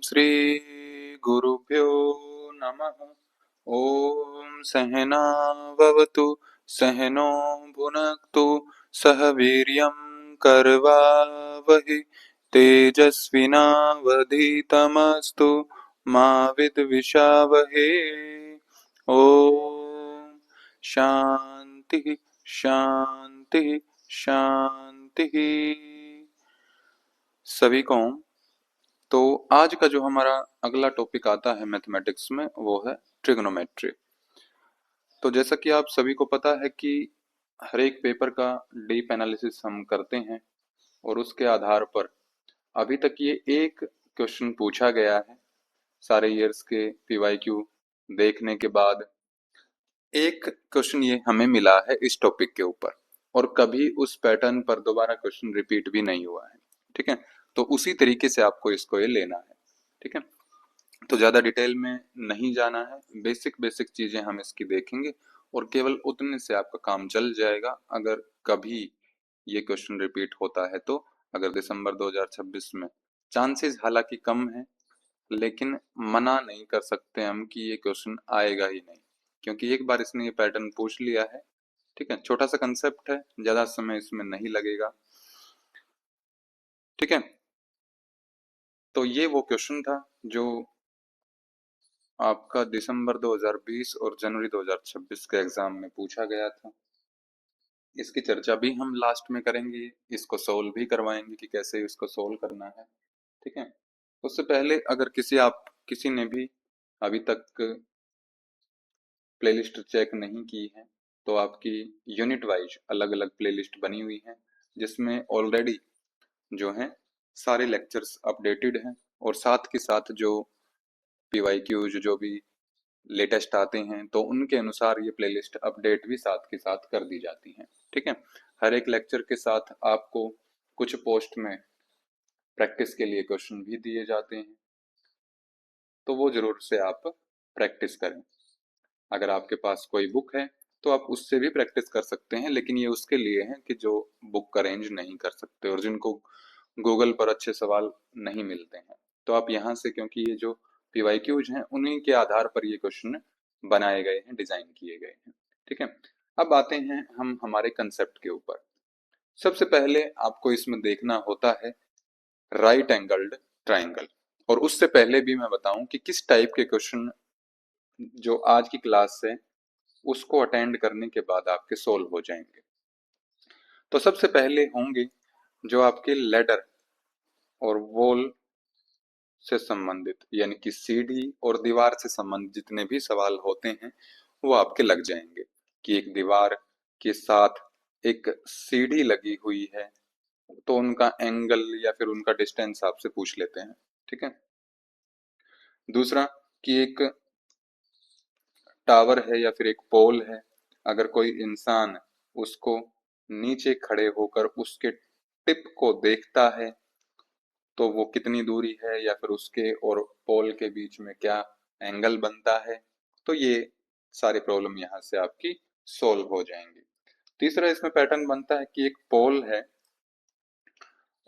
श्री गुरुभ्यो नमः। ओम सहनाववतु सहनो भुनक्तु सह वीर्यं करवावहै तेजस्विनावधीतमस्तु मा विद्विषावहै। ओम शांति शांति शांति। सभी को तो आज का जो हमारा अगला टॉपिक आता है मैथमेटिक्स में वो है ट्रिग्नोमेट्री। तो जैसा कि आप सभी को पता है कि हर एक पेपर का डीप एनालिसिस हम करते हैं और उसके आधार पर अभी तक ये एक क्वेश्चन पूछा गया है। सारे ईयर्स के पीवाईक्यू देखने के बाद एक क्वेश्चन ये हमें मिला है इस टॉपिक के ऊपर, और कभी उस पैटर्न पर दोबारा क्वेश्चन रिपीट भी नहीं हुआ है। ठीक है, तो उसी तरीके से आपको इसको ये लेना है। ठीक है, तो ज्यादा डिटेल में नहीं जाना है, बेसिक बेसिक चीजें हम इसकी देखेंगे और केवल उतने से आपका काम चल जाएगा। अगर कभी ये क्वेश्चन रिपीट होता है तो अगर दिसंबर 2026 में चांसेस हालांकि कम है, लेकिन मना नहीं कर सकते हम कि ये क्वेश्चन आएगा ही नहीं, क्योंकि एक बार इसने ये पैटर्न पूछ लिया है। ठीक है, छोटा सा कंसेप्ट है, ज्यादा समय इसमें नहीं लगेगा। ठीक है, तो ये वो क्वेश्चन था जो आपका दिसंबर 2020 और जनवरी 2026 के एग्जाम में पूछा गया था। इसकी चर्चा भी हम लास्ट में करेंगे, इसको सोल्व भी करवाएंगे कि कैसे इसको सोल्व करना है। ठीक है, उससे पहले अगर किसी ने भी अभी तक प्लेलिस्ट चेक नहीं की है तो आपकी यूनिट वाइज अलग अलग प्लेलिस्ट बनी हुई है, जिसमें ऑलरेडी जो है सारे लेक्चर्स अपडेटेड हैं और साथ के साथ जो पीवाईक्यूज जो भी लेटेस्ट आते हैं तो उनके अनुसार ये प्लेलिस्ट अपडेट भी साथ के साथ कर दी जाती है। ठीक है, हर एक लेक्चर के साथ आपको कुछ पोस्ट में प्रैक्टिस के लिए क्वेश्चन भी दिए जाते हैं, तो वो जरूर से आप प्रैक्टिस करें। अगर आपके पास कोई बुक है तो आप उससे भी प्रैक्टिस कर सकते हैं, लेकिन ये उसके लिए है कि जो बुक अरेंज नहीं कर सकते और जिनको गूगल पर अच्छे सवाल नहीं मिलते हैं, तो आप यहाँ से, क्योंकि ये जो पीवाईक्यूज हैं उन्हीं के आधार पर ये क्वेश्चन बनाए गए हैं, डिजाइन किए गए हैं। ठीक है, अब आते हैं हम हमारे कंसेप्ट के ऊपर। सबसे पहले आपको इसमें देखना होता है राइट एंगल्ड ट्राइंगल। और उससे पहले भी मैं बताऊं कि किस टाइप के क्वेश्चन जो आज की क्लास से उसको अटेंड करने के बाद आपके सोल्व हो जाएंगे। तो सबसे पहले होंगे जो आपके लेडर और वॉल से संबंधित, यानी कि सीढ़ी और दीवार से संबंधित जितने भी सवाल होते हैं वो आपके लग जाएंगे कि एक दीवार के साथ एक सीढ़ी लगी हुई है तो उनका एंगल या फिर उनका डिस्टेंस आपसे पूछ लेते हैं। ठीक है, दूसरा कि एक टावर है या फिर एक पोल है, अगर कोई इंसान उसको नीचे खड़े होकर उसके टिप को देखता है तो वो कितनी दूरी है या फिर उसके और पोल के बीच में क्या एंगल बनता है। तो ये सारी प्रॉब्लम यहाँ से आपकी सोल्व हो जाएंगी। तीसरा इसमें पैटर्न बनता है कि एक पोल है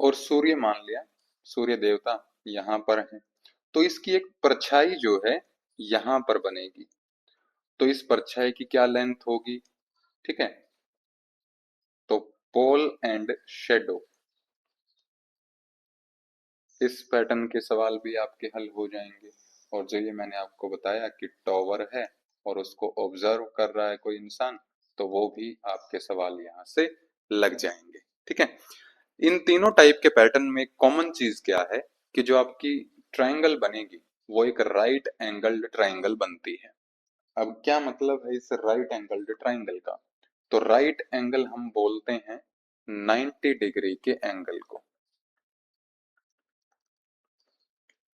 और सूर्य मान लिया, सूर्य देवता यहाँ पर है, तो इसकी एक परछाई जो है यहाँ पर बनेगी, तो इस परछाई की क्या लेंथ होगी। ठीक है, तो पोल एंड शेडो, इस पैटर्न के सवाल भी आपके हल हो जाएंगे। और जो ये मैंने आपको बताया कि टॉवर है और उसको ऑब्जर्व कर रहा है कोई इंसान, तो वो भी आपके सवाल यहाँ से लग जाएंगे। ठीक है, इन तीनों टाइप के पैटर्न में कॉमन चीज क्या है कि जो आपकी ट्रायंगल बनेगी वो एक राइट एंगल्ड ट्रायंगल बनती है। अब क्या मतलब है इस राइट एंगल्ड ट्रायंगल का, तो राइट एंगल हम बोलते हैं 90 डिग्री के एंगल को।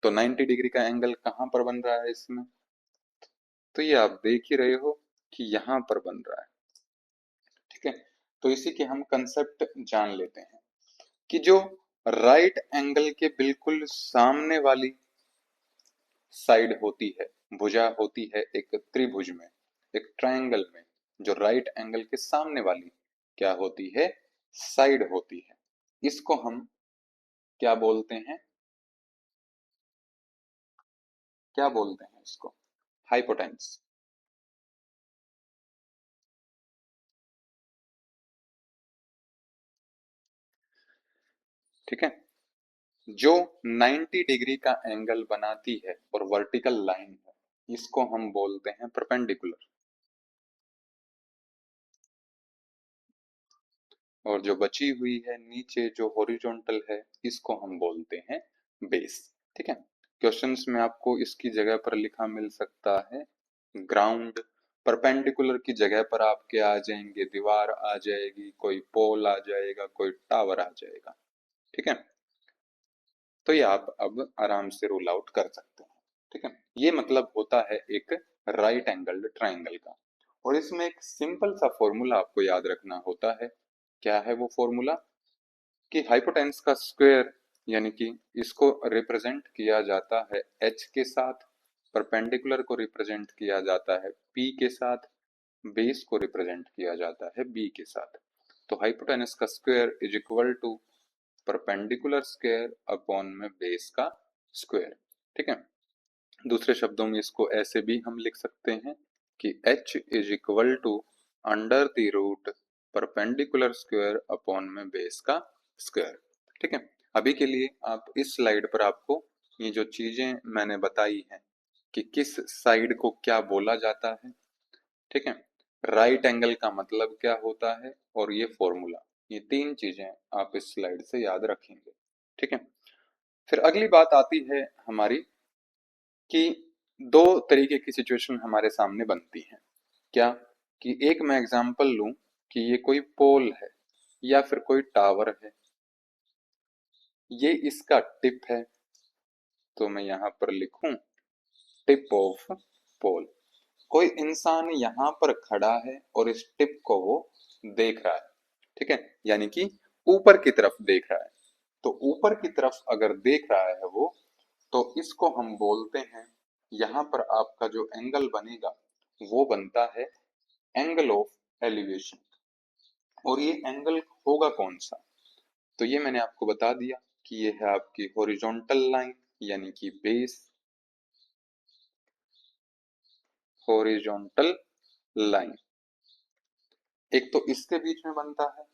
तो 90 डिग्री का एंगल कहाँ पर बन रहा है इसमें, तो ये आप देख ही रहे हो कि यहाँ पर बन रहा है। ठीक है, तो इसी के हम कंसेप्ट जान लेते हैं कि जो राइट एंगल के बिल्कुल सामने वाली साइड होती है, भुजा होती है एक त्रिभुज में, एक ट्रायंगल में, जो राइट एंगल के सामने वाली क्या होती है, साइड होती है, इसको हम क्या बोलते हैं, क्या बोलते हैं इसको? हाइपोटेन्यूस। ठीक है। जो 90 डिग्री का एंगल बनाती है और वर्टिकल लाइन है, इसको हम बोलते हैं परपेंडिकुलर। और जो बची हुई है नीचे जो हॉरिजॉन्टल है, इसको हम बोलते हैं बेस। ठीक है। क्वेश्चंस में आपको इसकी जगह पर लिखा मिल सकता है ग्राउंड। परपेंडिकुलर की जगह पर आपके आ जाएंगे दीवार आ जाएगी, कोई पोल आ जाएगा, कोई टावर आ जाएगा। ठीक है। तो ये आप अब आराम से रूल आउट कर सकते हैं। ठीक है। ये मतलब होता है एक राइट एंगल्ड ट्राइंगल का। और इसमें एक सिंपल सा फॉर्मूला आपको याद रखना होता है। क्या है वो फॉर्मूला? कि हाइपोटेन्यूस का स्क्वायर, यानी कि इसको रिप्रेजेंट किया जाता है h के साथ, परपेंडिकुलर को रिप्रेजेंट किया जाता है p के साथ, बेस को रिप्रेजेंट किया जाता है b के साथ। तो हाइपोटेन्यूस का square is equal to perpendicular square upon में बेस का स्क्वायर। ठीक है। दूसरे शब्दों में इसको ऐसे भी हम लिख सकते हैं कि h is equal to under the root perpendicular square upon में बेस का स्क्वायर। ठीक है। अभी के लिए आप इस स्लाइड पर आपको ये जो चीजें मैंने बताई हैं कि किस साइड को क्या बोला जाता है, ठीक है, राइट एंगल का मतलब क्या होता है, और ये फॉर्मूला, ये तीन चीजें आप इस स्लाइड से याद रखेंगे। ठीक है। फिर अगली बात आती है हमारी कि दो तरीके की सिचुएशन हमारे सामने बनती हैं। क्या? कि एक मैं एग्जांपल लूं कि ये कोई पोल है या फिर कोई टावर है, ये इसका टिप है, तो मैं यहाँ पर लिखूं टिप ऑफ पोल। कोई इंसान यहाँ पर खड़ा है और इस टिप को वो देख रहा है। ठीक है। यानी कि ऊपर की तरफ देख रहा है। तो ऊपर की तरफ अगर देख रहा है वो, तो इसको हम बोलते हैं, यहाँ पर आपका जो एंगल बनेगा वो बनता है एंगल ऑफ एलिवेशन। और ये एंगल होगा कौन सा? तो ये मैंने आपको बता दिया कि ये है आपकी हॉरिजॉन्टल लाइन, यानी कि बेस, हॉरिजॉन्टल लाइन। एक तो इसके बीच में बनता है,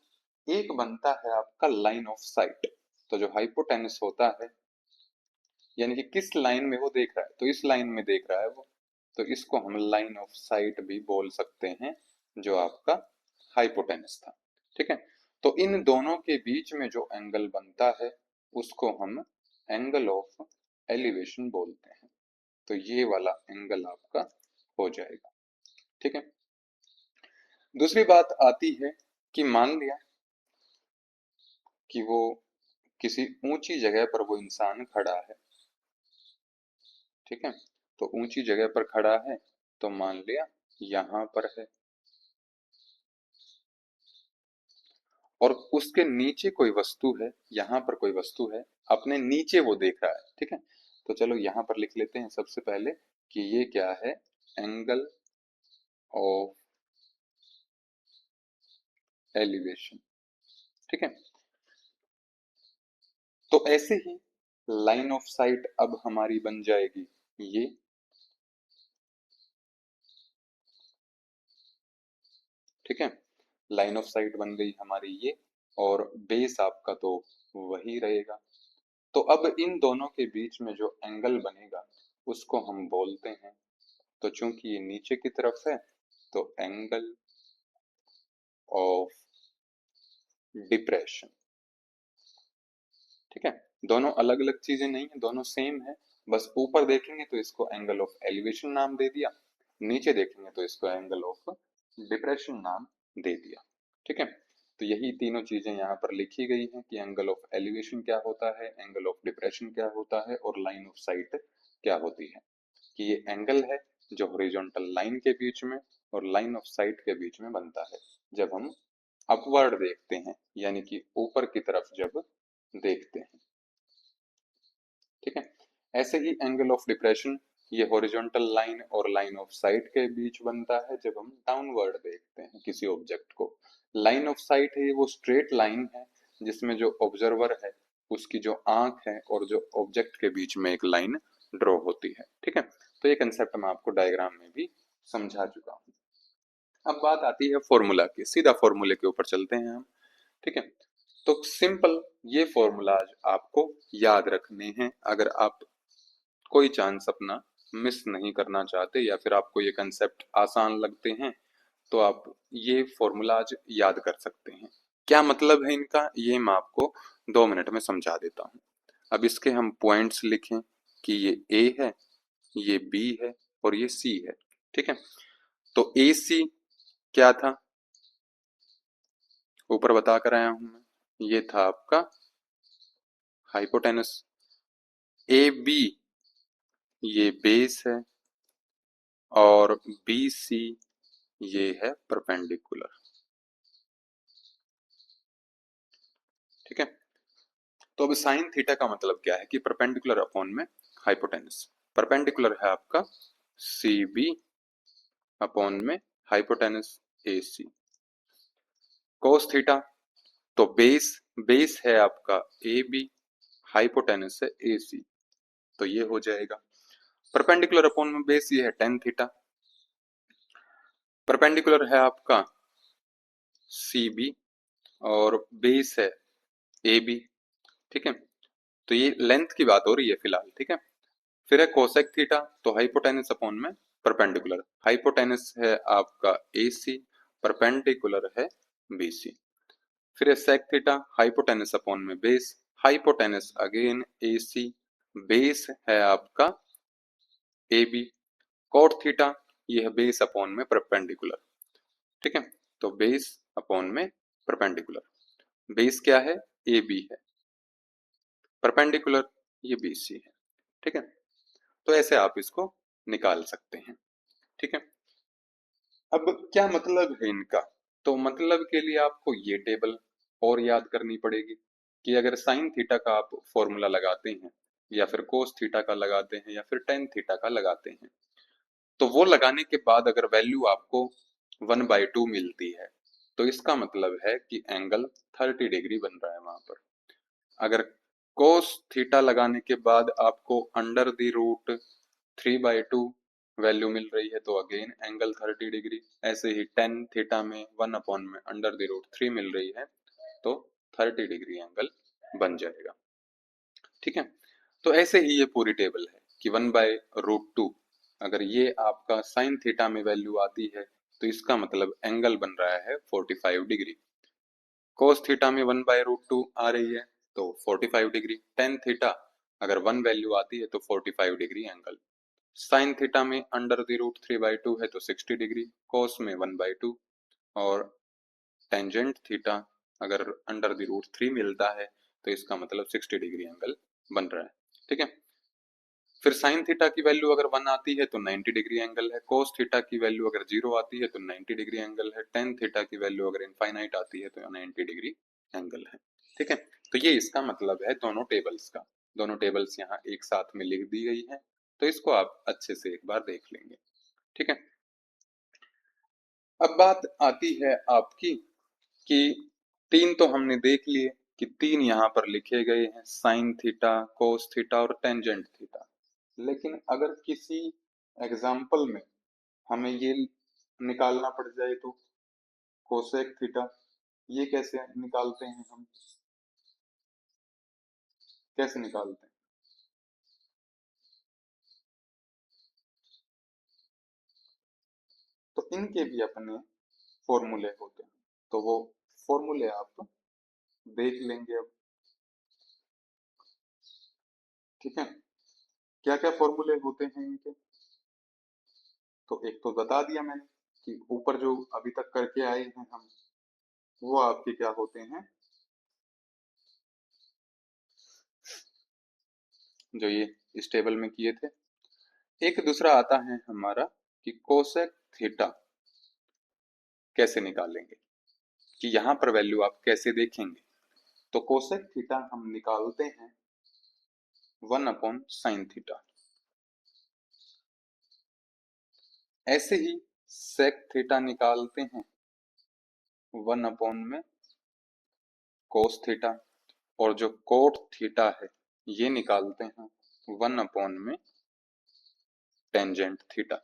एक बनता है आपका लाइन ऑफ साइट। तो जो हाइपोटेन्यूस होता है, यानी कि किस लाइन में वो देख रहा है, तो इस लाइन में देख रहा है वो, तो इसको हम लाइन ऑफ साइट भी बोल सकते हैं, जो आपका हाइपोटेन्यूस था। ठीक है। तो इन दोनों के बीच में जो एंगल बनता है उसको हम एंगल ऑफ एलिवेशन बोलते हैं। तो ये वाला एंगल आपका हो जाएगा। ठीक है। दूसरी बात आती है कि मान लिया कि वो किसी ऊंची जगह पर वो इंसान खड़ा है। ठीक है। तो ऊंची जगह पर खड़ा है, तो मान लिया यहाँ पर है, और उसके नीचे कोई वस्तु है, यहाँ पर कोई वस्तु है, अपने नीचे वो देख रहा है। ठीक है। तो चलो यहाँ पर लिख लेते हैं सबसे पहले कि ये क्या है, एंगल ऑफ एलिवेशन। ठीक है। तो ऐसे ही लाइन ऑफ साइट अब हमारी बन जाएगी ये। ठीक है। लाइन ऑफ साइट बन गई हमारी ये, और बेस आपका तो वही रहेगा। तो अब इन दोनों के बीच में जो एंगल बनेगा उसको हम बोलते हैं, तो चूंकि ये नीचे की तरफ है, तो एंगल ऑफ डिप्रेशन। ठीक है। दोनों अलग अलग चीजें नहीं है, दोनों सेम है। बस ऊपर देखेंगे तो इसको एंगल ऑफ एलिवेशन नाम दे दिया, नीचे देखेंगे तो इसको एंगल ऑफ डिप्रेशन नाम दे दिया। ठीक है। तो यही तीनों चीजें यहाँ पर लिखी गई हैं कि एंगल ऑफ एलिवेशन क्या होता है, एंगल ऑफ डिप्रेशन क्या होता है, और लाइन ऑफ साइट क्या होती है। कि ये एंगल है जो हॉरिजॉन्टल लाइन के बीच में और लाइन ऑफ साइट के बीच में बनता है जब हम अपवर्ड देखते हैं, यानी कि ऊपर की तरफ जब देखते हैं। ठीक है। ऐसे ही एंगल ऑफ डिप्रेशन ये हॉरिजॉन्टल लाइन और लाइन ऑफ साइट के बीच बनता है जब हम डाउनवर्ड देखते हैं किसी ऑब्जेक्ट को। लाइन ऑफ साइट है वो स्ट्रेट लाइन है जिसमें जो ऑब्जर्वर है उसकी जो आंख है और जो ऑब्जेक्ट के बीच में एक लाइन ड्रॉ होती है। ठीक है, तो ये कंसेप्ट मैं आपको डायग्राम में भी समझा चुका हूँ। अब बात आती है फॉर्मूला की, सीधा फॉर्मूले के ऊपर चलते हैं हम। ठीक है, तो सिंपल ये फॉर्मूलाज आपको याद रखने हैं अगर आप कोई चांस अपना मिस नहीं करना चाहते, या फिर आपको ये कंसेप्ट आसान लगते हैं तो आप ये फॉर्मूलाज याद कर सकते हैं। क्या मतलब है इनका, ये मैं आपको 2 मिनट में समझा देता हूँ। अब इसके हम पॉइंट्स लिखें कि ये ए है, ये बी है और ये सी है। ठीक है, तो ए सी क्या था, ऊपर बता कर आया हूं मैं, ये था आपका हाइपोटेनस। ए बी ये बेस है और बी सी ये है परपेंडिकुलर। ठीक है, तो अब साइन थीटा का मतलब क्या है कि परपेंडिकुलर अपॉन में हाइपोटेनस। परपेंडिकुलर है आपका सी बी अपॉन में hypotenuse A C. Cos theta, तो बेस बेस है आपका ए बी, हाइपोटेनस है ए सी, तो ये हो जाएगा। परपेंडिकुलर अपॉन में बेस ये है टेन थीटा, परपेंडिकुलर है आपका सी बी और बेस है ए बी। ठीक है, तो ये लेंथ की बात हो रही है फिलहाल। ठीक है, फिर है कोसेक थीटा, तो हाइपोटेनस अपॉन में परपेंडिकुलर, हाइपोटेनस है आपका ए सी, परपेंडिकुलर है बी सी। फिर है सेक थीटा, हाइपोटेनस अपॉन में base, hypotenuse again A C, base है आपका ए बी। कॉट थीटा ये है बेस अपॉन में परपेंडिकुलर। ठीक है, तो बेस अपॉन में परपेंडिकुलर, बेस क्या है ए बी है, परपेंडिकुलर ये बी सी है। ठीक है, तो ऐसे आप इसको निकाल सकते हैं। ठीक है, अब क्या मतलब है इनका, तो मतलब के लिए आपको ये टेबल और याद करनी पड़ेगी कि अगर साइन थीटा का आप फॉर्मूला लगाते हैं या फिर कोस थीटा का लगाते हैं या फिर टेन थीटा का लगाते हैं, तो वो लगाने के बाद अगर वैल्यू आपको 1/2 मिलती है तो इसका मतलब है कि एंगल 30 डिग्री बन रहा है वहां पर। अगर कोस थीटा लगाने के बाद आपको अंडर द रूट 3/2 वैल्यू मिल रही है तो अगेन एंगल 30 डिग्री। ऐसे ही टेन थीटा में 1 अपॉन में अंडर द रूट 3 मिल रही है तो 30 डिग्री एंगल बन जाएगा। ठीक है, तो ऐसे ही ये पूरी टेबल है कि 1/√2 अगर ये आपका साइन थीटा में वैल्यू आती है तो इसका मतलब एंगल बन रहा है 45 डिग्री। कोस थीटा में 1/√2 आ रही है तो 45 डिग्री। टेन थीटा अगर 1 वैल्यू आती है तो 45 डिग्री एंगल। साइन थीटा में अंडर द रूट 3/2 है तो 60 डिग्री, कोस में 1/2 और टेंजेंट थीटा अगर अंडर द रूट 3 मिलता है तो इसका मतलब 60 डिग्री एंगल बन रहा है। ठीक है, फिर साइन थीटा की वैल्यू अगर 1 आती है तो 90 डिग्री एंगल है, कोस थीटा की वैल्यू अगर 0 आती है तो 90 डिग्री एंगल है, टेन थीटा की वैल्यू अगर इनफाइनाइट आती है तो 90 डिग्री एंगल है। ठीक है, तो ये इसका मतलब है दोनों टेबल्स का। दोनों टेबल्स यहाँ एक साथ में लिख दी गई है, तो इसको आप अच्छे से एक बार देख लेंगे। ठीक है, अब बात आती है आपकी कि तीन तो हमने देख लिए कि तीन यहाँ पर लिखे गए हैं, साइन थीटा, कोस थीटा और टेंजेंट थीटा। लेकिन अगर किसी एग्जाम्पल में हमें ये निकालना पड़ जाए तो कोसेक थीटा, ये कैसे निकालते हैं हम, कैसे निकालते हैं, तो इनके भी अपने फॉर्मूले होते हैं, तो वो फॉर्मूले आप देख लेंगे अब। ठीक है, क्या क्या फॉर्मूले होते हैं इनके, तो एक तो बता दिया मैंने कि ऊपर जो अभी तक करके आए हैं हम, वो आपके क्या होते हैं, जो ये इस टेबल में किए थे। एक दूसरा आता है हमारा कि कोसेक थीटा कैसे निकालेंगे, कि यहाँ पर वैल्यू आप कैसे देखेंगे। तो कोसेक थीटा हम निकालते हैं 1/sin थीटा। ऐसे ही सेक थीटा निकालते हैं 1/कोस थीटा, और जो कोट थीटा है ये निकालते हैं 1/sin टेंजेंट थीटा।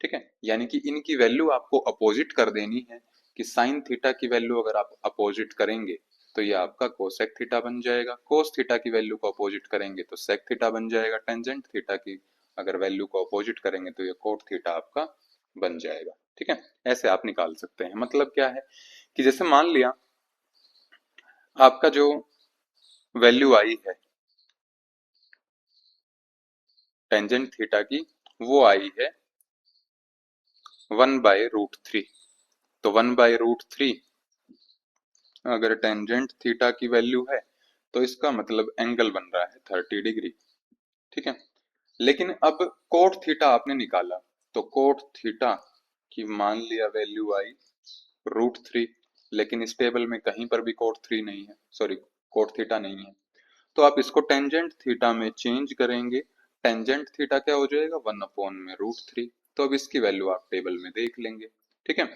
ठीक है, यानी कि इनकी वैल्यू आपको अपोजिट कर देनी है कि साइन थीटा की वैल्यू अगर आप अपोजिट करेंगे तो ये आपका कोसेक थीटा बन जाएगा, कोस थीटा की वैल्यू को अपोजिट करेंगे तो सेक थीटा बन जाएगा, टेंजेंट थीटा की अगर वैल्यू को अपोजिट करेंगे तो ये कोट थीटा आपका बन जाएगा। ठीक है, ऐसे आप निकाल सकते हैं। मतलब क्या है कि जैसे मान लिया आपका जो वैल्यू आई है टेंजेंट थीटा की, वो आई है 1/√3। तो 1/√3 अगर टेंजेंट थीटा की वैल्यू है तो इसका मतलब एंगल बन रहा है 30 डिग्री। ठीक है, लेकिन अब कोट थीटा आपने निकाला तो कोट थीटा की मान लिया वैल्यू आई √3, लेकिन इस टेबल में कहीं पर भी कोट थ्री नहीं है, सॉरी कोट थीटा नहीं है। तो आप इसको टेंजेंट थीटा में चेंज करेंगे, टेंजेंट थीटा क्या हो जाएगा 1/√3। तो अब इसकी वैल्यू आप टेबल में देख लेंगे। ठीक है,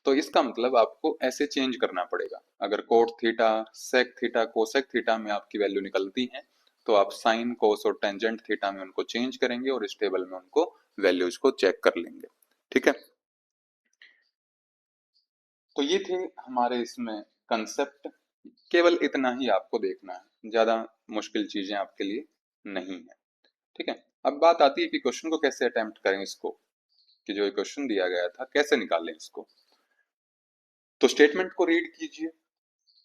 तो इसका मतलब आपको ऐसे चेंज करना पड़ेगा। अगर cot theta, sec theta, cosec theta में आपकी वैल्यू निकलती है तो आप साइन, कोस और टेंजेंट थीटा में उनको चेंज करेंगे और इस टेबल में उनको वैल्यूज को चेक कर लेंगे। ठीक है, तो ये थे हमारे इसमें कंसेप्ट। केवल इतना ही आपको देखना है, ज्यादा मुश्किल चीजें आपके लिए नहीं है। ठीक है, अब बात आती है कि क्वेश्चन को कैसे अटेम्प्ट करें इसको, कि जो क्वेश्चन दिया गया था कैसे निकालें इसको। तो स्टेटमेंट को रीड कीजिए।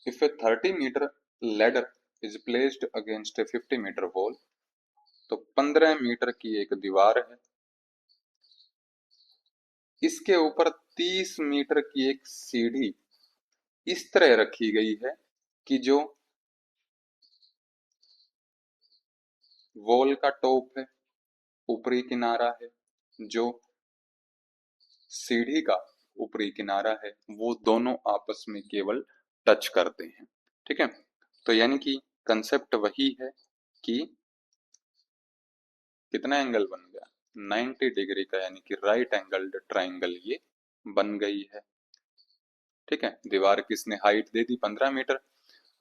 If a 30 metre ladder is placed against a 50 metre wall, तो 15 मीटर की एक दीवार है, इसके ऊपर 30 मीटर की एक सीढ़ी इस तरह रखी गई है कि जो वॉल का टॉप है, ऊपरी किनारा है, जो सीढ़ी का ऊपरी किनारा है, वो दोनों आपस में केवल टच करते हैं। ठीक है, तो यानी कि कंसेप्ट वही है कि कितना एंगल बन गया 90 डिग्री का, यानी कि राइट एंगल्ड ट्राइंगल ये बन गई है। ठीक है, दीवार की इसने हाइट दे दी 15 मीटर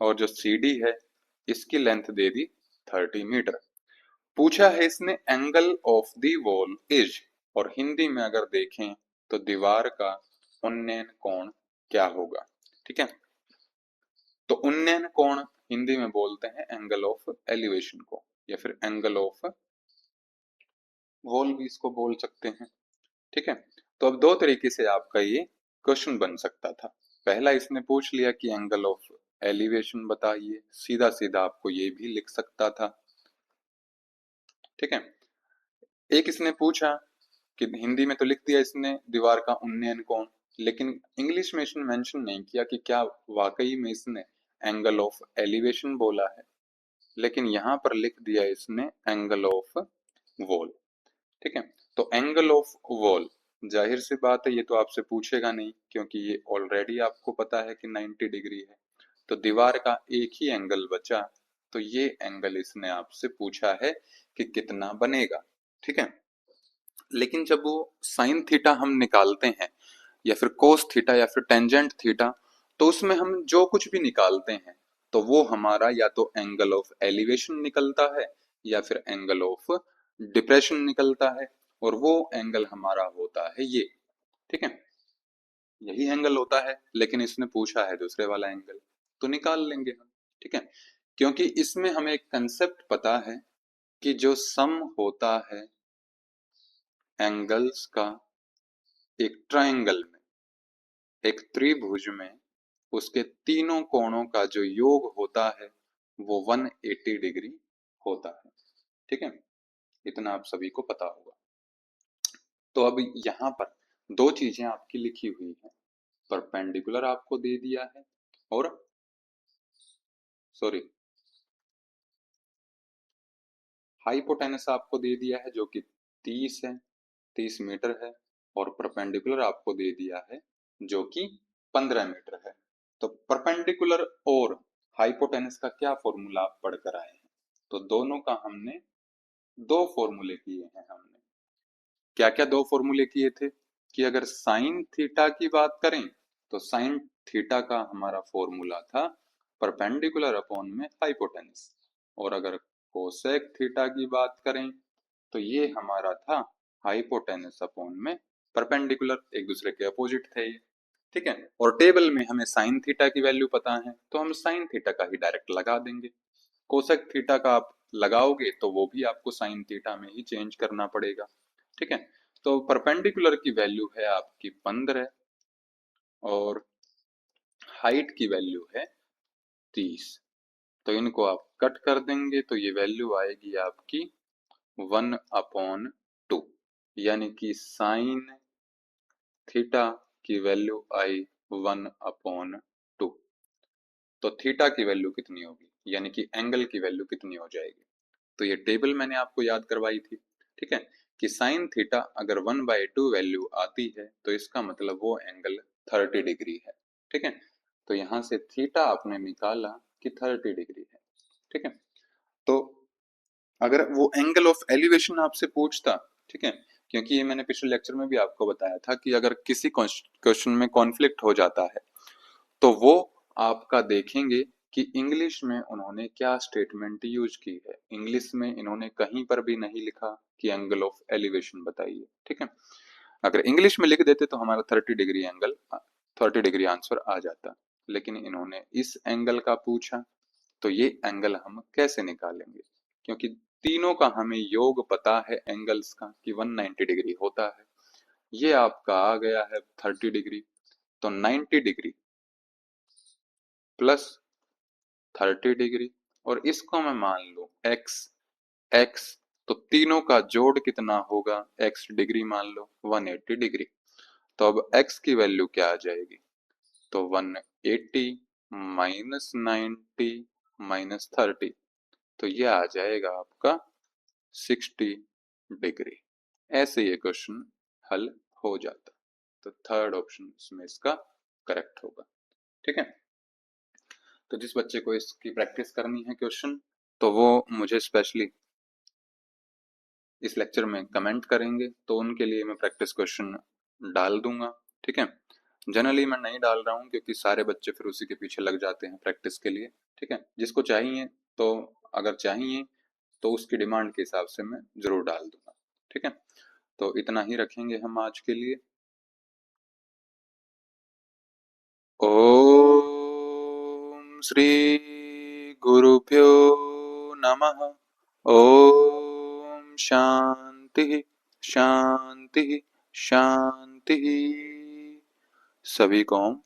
और जो सीढ़ी है इसकी लेंथ दे दी 30 मीटर। पूछा है इसने angle of the wall is, और हिंदी में अगर देखें तो दीवार का उन्नयन कोण क्या होगा। ठीक है, तो उन्नयन कोण हिंदी में बोलते हैं एंगल ऑफ एलिवेशन को, या फिर एंगल ऑफ वॉल भी इसको बोल सकते हैं। ठीक है, तो अब दो तरीके से आपका ये क्वेश्चन बन सकता था। पहला इसने पूछ लिया कि एंगल ऑफ एलिवेशन बताइए, सीधा सीधा आपको ये भी लिख सकता था। ठीक है, एक इसने पूछा कि हिंदी में तो लिख दिया इसने दीवार का उन्नयन कोण, लेकिन इंग्लिश में इसने मेंशन नहीं किया कि क्या वाकई में इसने एंगल ऑफ एलिवेशन बोला है, लेकिन यहाँ पर लिख दिया इसने एंगल ऑफ वॉल। ठीक है, तो एंगल ऑफ वॉल, जाहिर सी बात है ये तो आपसे पूछेगा नहीं क्योंकि ये ऑलरेडी आपको पता है कि 90 डिग्री है। तो दीवार का एक ही एंगल बचा, तो ये एंगल इसने आपसे पूछा है कि कितना बनेगा। ठीक है, लेकिन जब वो साइन थीटा हम निकालते हैं या फिर कोस थीटा या फिर टेंजेंट थीटा, तो उसमें हम जो कुछ भी निकालते हैं तो वो हमारा या तो एंगल ऑफ एलिवेशन निकलता है या फिर एंगल ऑफ डिप्रेशन निकलता है, और वो एंगल हमारा होता है ये। ठीक है, यही एंगल होता है, लेकिन इसने पूछा है दूसरे वाला एंगल, तो निकाल लेंगे हम। ठीक है, क्योंकि इसमें हमें एक कंसेप्ट पता है कि जो सम होता है एंगल्स का एक ट्रायंगल में, एक त्रिभुज में, उसके तीनों कोणों का जो योग होता है वो 180 डिग्री होता है। ठीक है, इतना आप सभी को पता होगा। तो अब यहाँ पर दो चीजें आपकी लिखी हुई है, परपेंडिकुलर आपको दे दिया है और सॉरी हाइपोटेनस आपको दे दिया है जो कि 30 है, 30 मीटर है, और परपेंडिकुलर आपको दे दिया है जो कि 15 मीटर है। तो परपेंडिकुलर और हाइपोटेनस का क्या फॉर्मूला आप पढ़कर आए हैं, तो दोनों का हमने दो फॉर्मूले किए हैं। हमने क्या क्या दो फॉर्मूले किए थे कि अगर साइन थीटा की बात करें तो साइन थीटा का हमारा फॉर्मूला था परपेंडिकुलर अपॉन में हाइपोटेनस, और अगर कोसेक थीटा की बात करें तो ये हमारा था हाइपोटेनस अपॉन में परपेंडिकुलर, एक दूसरे के अपोजिट थे ये, ठीक है। और टेबल में हमें साइन थीटा की वैल्यू पता है, तो हम साइन थीटा का ही डायरेक्ट लगा देंगे। कोसेक थीटा का आप लगाओगे तो वो भी आपको साइन थीटा में ही चेंज करना पड़ेगा, ठीक है। तो परपेंडिकुलर की वैल्यू है आपकी 15 और हाइट की वैल्यू है 30। तो इनको आप कट कर देंगे तो ये वैल्यू आएगी आपकी 1/2, यानी कि साइन थीटा की वैल्यू आई 1/2। तो थीटा की वैल्यू कितनी होगी, यानी कि एंगल की वैल्यू कितनी हो जाएगी। तो ये टेबल मैंने आपको याद करवाई थी, ठीक है, कि साइन थीटा अगर 1/2 वैल्यू आती है तो इसका मतलब वो एंगल 30 डिग्री है, ठीक है। तो यहाँ से थीटा आपने निकाला कि 30 डिग्री है, ठीक है। तो अगर वो एंगल ऑफ एलिवेशन आपसे पूछता, ठीक है, क्योंकि ये मैंने पिछले लेक्चर में भी आपको बताया था कि अगर किसी क्वेश्चन में कॉन्फ्लिक्ट हो जाता है तो वो आपका देखेंगे कि इंग्लिश में उन्होंने क्या स्टेटमेंट यूज की है। इंग्लिश में इन्होंने कहीं पर भी नहीं लिखा कि एंगल ऑफ एलिवेशन बताइए, ठीक है। अगर इंग्लिश में लिख देते तो हमारा 30 डिग्री आंसर आ जाता, लेकिन इन्होंने इस एंगल का पूछा, तो ये एंगल हम कैसे निकालेंगे, क्योंकि तीनों का हमें योग पता है एंगल्स का कि 190 डिग्री होता है। ये आपका आ गया है 30 डिग्री, तो 90 डिग्री प्लस 30 डिग्री, और इसको मैं मान लूं एक्स, एक्स, तो तीनों का जोड़ कितना होगा, एक्स डिग्री मान लो 180 डिग्री। तो अब एक्स की वैल्यू क्या आ जाएगी, तो 180 माइनस 90 माइनस 30, तो ये आ जाएगा आपका 60 डिग्री। ऐसे ये क्वेश्चन हल हो जाता। तो थर्ड ऑप्शन इसमें इसका करेक्ट होगा, ठीक है। तो जिस बच्चे को इसकी प्रैक्टिस करनी है क्वेश्चन, तो वो मुझे स्पेशली इस लेक्चर में कमेंट करेंगे, तो उनके लिए मैं प्रैक्टिस क्वेश्चन डाल दूंगा, ठीक है। जनरली मैं नहीं डाल रहा हूँ क्योंकि सारे बच्चे फिर उसी के पीछे लग जाते हैं प्रैक्टिस के लिए, ठीक है। जिसको चाहिए, तो अगर चाहिए तो उसकी डिमांड के हिसाब से मैं जरूर डाल दूंगा, ठीक है। तो इतना ही रखेंगे हम आज के लिए। ओम श्री गुरुभ्यो नमः। ओम शांति शांति शांति। सभी को ओम